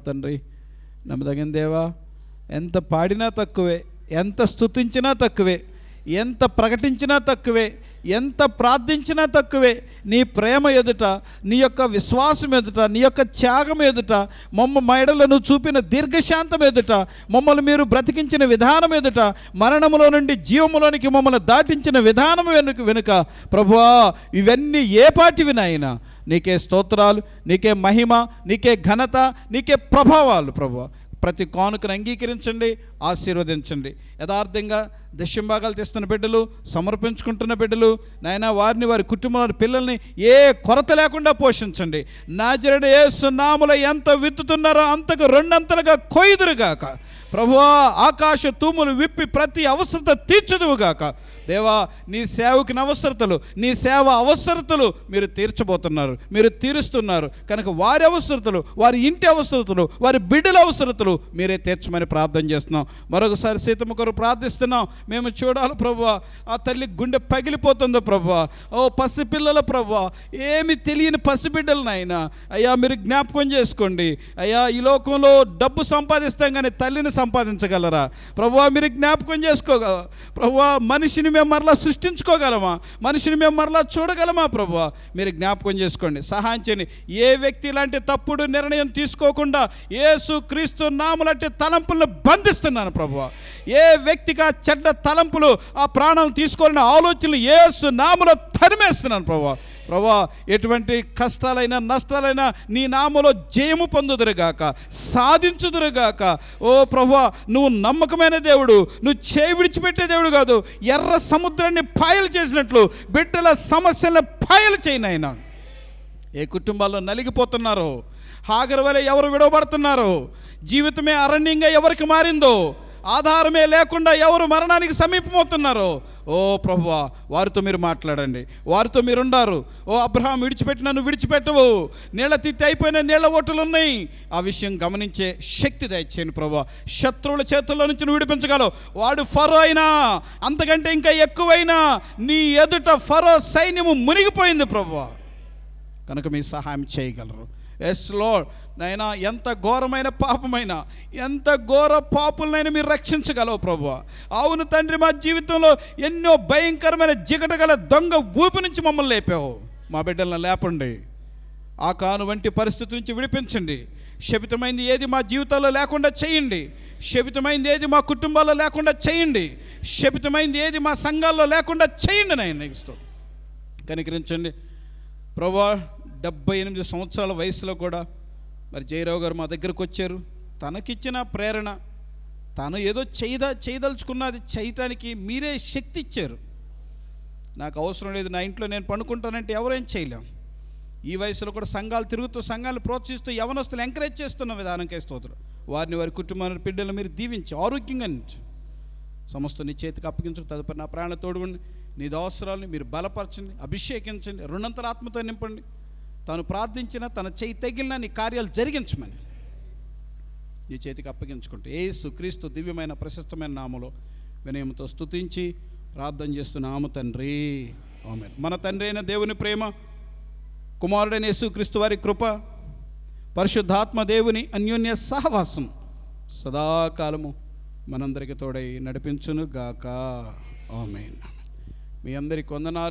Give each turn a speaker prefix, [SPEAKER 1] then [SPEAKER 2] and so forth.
[SPEAKER 1] తండ్రి. నమ్మదగిన దేవా, ఎంత పాడినా తక్కువే, ఎంత స్తుతించినా తక్కువే, ఎంత ప్రకటించినా తక్కువే, ఎంత ప్రార్థించినా తక్కువే. నీ ప్రేమ ఎదుట, నీ యొక్క విశ్వాసం ఎదుట, నీ యొక్క త్యాగం ఎదుట, మైడలను చూపిన దీర్ఘశాంతం ఎదుట, మమ్మల్ని మీరు బ్రతికించిన విధానం ఎదుట, మరణములో నుండి జీవములోనికి మమ్మల్ని దాటించిన విధానం వెనుక ప్రభువా, ఇవన్నీ ఏ పాటివి నాయనా? నీకే స్తోత్రాలు, నీకే మహిమ, నీకే ఘనత, నీకే ప్రభావాలు ప్రభువా. ప్రతి కానుకను అంగీకరించండి, ఆశీర్వదించండి. యథార్థంగా దశంభాగాలు తెస్తున్న బిడ్డలు, సమర్పించుకుంటున్న బిడ్డలు నాయన, వారిని, వారి కుటుంబాల పిల్లల్ని ఏ కొరత లేకుండా పోషించండి. నాజరేయుడు యేసు నామములో ఎంత విత్తుతున్నారో అంతకు రెండంతలుగా కొయ్యుదురుగాక ప్రభువా. ఆకాశ తూములు విప్పి ప్రతి అవసరత తీర్చుదువుగాక దేవా. నీ సేవకుని అవసరతలు, నీ సేవ అవసరతలు మీరు తీర్చబోతున్నారు, మీరు తీరుస్తున్నారు కనుక వారి అవసరతలు, వారి ఇంటి అవసరతలు, వారి బిడ్డల అవసరతలు మీరే తీర్చమని ప్రార్థన చేస్తున్నాం. మరొకసారి సీతమ్మ కొరకు ప్రార్థిస్తున్నాం. మేము చూడాలి ప్రభువా, ఆ తల్లి గుండె పగిలిపోతుందో ప్రభువా. ఓ పసిపిల్లల ప్రభువా, ఏమి తెలియని పసిబిడ్డలు నాయనా అయ్యా, మీరు జ్ఞాపకం చేసుకోండి అయ్యా. ఈ లోకంలో డబ్బు సంపాదిస్తాం కానీ తల్లిని సంపాదించగలరా ప్రభువా? మీరు జ్ఞాపకం చేసుకోగలరా ప్రభువా? మనిషిని మేము మరలా సృష్టించుకోగలమా? మనిషిని మేము మరలా చూడగలమా ప్రభువా? మీరు జ్ఞాపకం చేసుకోండి, సహాయం చేయండి. ఏ వ్యక్తి ఇలాంటి తప్పుడు నిర్ణయం తీసుకోకుండా యేసు క్రీస్తు నామములంటే తలంపులను బంధిస్తున్నాను ప్రభువా. ఏ వ్యక్తికి ఆ చెడ్డ తలంపులు, ఆ ప్రాణం తీసుకోవాలనే ఆలోచనలు యేసు నామములో తరిమేస్తున్నాను ప్రభువా. ప్రభువా, ఎటువంటి కష్టాలైనా నష్టాలైనా నీ నామములో జయము పొందుదురుగాక, సాధించుదురుగాక. ఓ ప్రభువా, నువ్వు నమ్మకమైన దేవుడు, నువ్వు చేయి విడిచిపెట్టే దేవుడు కాదు. ఎర్ర సముద్రాన్ని పాయలు చేసినట్లు బిడ్డల సమస్యలను పాయలు చేయనైనా. ఏ కుటుంబాల్లో నలిగిపోతున్నారో, హాగరు వలె ఎవరు విడవబడుతున్నారో, జీవితమే అరణ్యంగా ఎవరికి మారిందో, ఆధారమే లేకుండా ఎవరు మరణానికి సమీపమవుతున్నారో, ఓ ప్రభువా, వారితో మీరు మాట్లాడండి, వారితో మీరుండారు. ఓ అబ్రహాం విడిచిపెట్టిన నువ్వు విడిచిపెట్టవు, నీళ్ళ తిత్తి అయిపోయిన నీళ్ళ ఓటలు ఉన్నాయి. ఆ విషయం గమనించే శక్తి దయచేయండి ప్రభువా. శత్రువుల చేతుల్లో నుంచి నువ్వు విడిపించగలవు. వాడు ఫరో అయినా, అంతకంటే ఇంకా ఎక్కువైనా నీ ఎదుట ఫరో సైన్యము మునిగిపోయింది ప్రభువా. కనుక మీ సహాయం చేయగలరు. ఎస్ లార్డ్ నైనా, ఎంత ఘోరమైన పాపమైనా, ఎంత ఘోర పాపులనైనా మీరు రక్షించగలవు ప్రభువా. అవును తండ్రి, మా జీవితంలో ఎన్నో భయంకరమైన జిగటగల దొంగ ఊపి నుంచి మమ్మల్ని లేపావు. మా బిడ్డలను లేపండి, ఆ కాను వంటి పరిస్థితి నుంచి విడిపించండి. శపితమైంది ఏది మా జీవితాల్లో లేకుండా చేయండి. శపితమైంది ఏది మా కుటుంబాల్లో లేకుండా చేయండి. శపితమైంది ఏది మా సంఘాల్లో లేకుండా చేయండి. నాయన కనికరించండి ప్రభువా. 78 సంవత్సరాల వయసులో కూడా మరి జయరావు గారు మా దగ్గరకు వచ్చారు. తనకిచ్చిన ప్రేరణ, తను ఏదో చేయదలుచుకున్నది చేయటానికి మీరే శక్తి ఇచ్చారు. నాకు అవసరం లేదు, నా ఇంట్లో నేను పండుకుంటానంటే ఎవరేం చేయలేం. ఈ వయసులో కూడా సంఘాలు తిరుగుతూ, సంఘాలను ప్రోత్సహిస్తూ, యవనస్తులు ఎంకరేజ్ చేస్తున్న విధానంకే స్తోత్రం. వారిని, వారి కుటుంబాన్ని, బిడ్డలు మీరు దీవించి ఆరోగ్యంగా నుంచి సమస్త నీ చేతికి అప్పగించు. తదుపరి నా ప్రాణ తోడుగుండి, నీ అవసరాలని మీరు బలపరచండి, అభిషేకించండి, రెండంతల ఆత్మతో నింపండి. తాను ప్రార్థించిన, తన చేయి తగిలిన నీ కార్యాలు జరిగించమని నీ చేతికి అప్పగించుకుంటూ యేసు క్రీస్తు దివ్యమైన ప్రశస్తమైన నామములో వినయంతో స్తుతించి ప్రార్థన చేస్తున్నాము తండ్రి, ఆమేన్. మన తండ్రి అయిన దేవుని ప్రేమ, కుమారుడైన యేసు క్రీస్తు వారి కృప, పరిశుద్ధాత్మ దేవుని అన్యోన్య సహవాసం సదాకాలము మనందరికీ తోడై నడిపించును గాక, ఆమేన్. మీ అందరికి వందనాలు.